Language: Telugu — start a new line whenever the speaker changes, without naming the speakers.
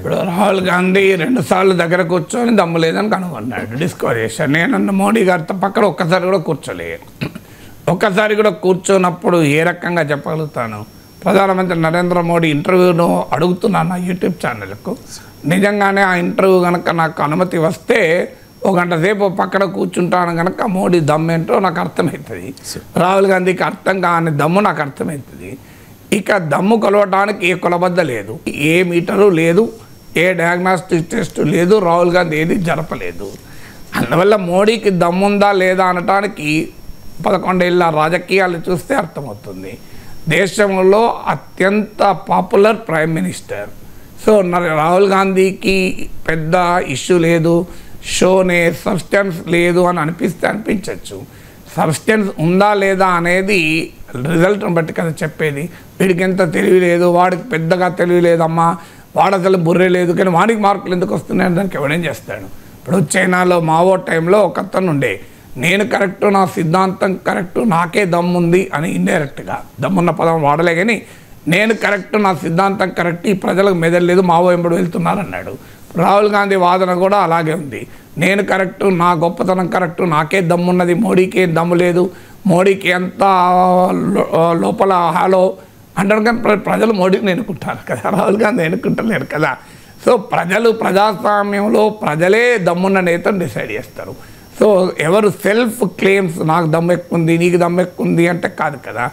ఇప్పుడు రాహుల్ గాంధీ 2 సార్లు దగ్గర కూర్చొని దమ్ము లేదని కనుగొన్నాడు, డిస్కవర్ చేశాను. నేను మోడీ గారితో పక్కన ఒక్కసారి కూడా కూర్చోలేదు. ఒక్కసారి కూడా కూర్చోనప్పుడు ఏ రకంగా చెప్పగలుగుతాను? ప్రధానమంత్రి నరేంద్ర మోడీ ఇంటర్వ్యూను అడుగుతున్నాను నా యూట్యూబ్ ఛానల్కు. నిజంగానే ఆ ఇంటర్వ్యూ కనుక నాకు అనుమతి వస్తే 1 గంట సేపు పక్కన కూర్చుంటాను కనుక మోడీ దమ్ము ఏంటో నాకు అర్థమవుతుంది, రాహుల్ గాంధీకి అర్థం కాని దమ్ము నాకు అర్థమవుతుంది. ఇక దమ్ము కొలవడానికి ఏ కొలబద్ద లేదు, ఏ మీటరు లేదు, ఏ డయాగ్నాస్టిక్ టెస్ట్ లేదు, రాహుల్ గాంధీ ఏది జరపలేదు. అందువల్ల మోడీకి దమ్ముందా లేదా అనటానికి 11 ఏళ్ళ రాజకీయాలు చూస్తే అర్థమవుతుంది. దేశంలో అత్యంత popular prime minister. So Rahul గాంధీకి పెద్ద ఇష్యూ లేదు, షోనే సబ్స్టెన్స్ లేదు అని అనిపించవచ్చు. సబ్స్టెన్స్ ఉందా లేదా అనేది రిజల్ట్ని బట్టి కదా చెప్పేది. వీడికి ఎంత తెలివి లేదు, వాడికి పెద్దగా తెలివి లేదమ్మా, వాడు అసలు బుర్రే లేదు, కానీ వాడికి మార్కులు ఎందుకు వస్తున్నాయని దానికి ఎవడేం చేస్తాడు? ఇప్పుడు చైనాలో మావో టైంలో ఒక అతను ఉండే, నేను కరెక్టు, నా సిద్ధాంతం కరెక్టు, నాకే దమ్ముంది అని ఇండైరెక్ట్గా, దమ్మున్న పదం వాడలే కానీ నేను కరెక్టు, నా సిద్ధాంతం కరెక్ట్, ఈ ప్రజలకు మెదలేదు, మావో ఎంబడి వెళ్తున్నారు అన్నాడు. రాహుల్ గాంధీ వాదన కూడా అలాగే ఉంది. నేను కరెక్టు, నా గొప్పతనం కరెక్టు, నాకే దమ్మున్నది, మోడీకి ఏం దమ్ము లేదు, మోడీకి ఎంత లోపల హాలో అంటారు. కానీ ప్రజలు మోడీని ఎన్నుకుంటారు కదా, రాహుల్ గాంధీ ఎన్నుకుంటలేరు కదా. సో ప్రజాస్వామ్యంలో ప్రజలే దమ్మున్న నేతను డిసైడ్ చేస్తారు. సో ఎవరు సెల్ఫ్ క్లెయిమ్స్ నాకు దమ్ము ఎక్కువ ఉంది, నీకు దమ్ము ఎక్కువ ఉంది అంటే కాదు కదా.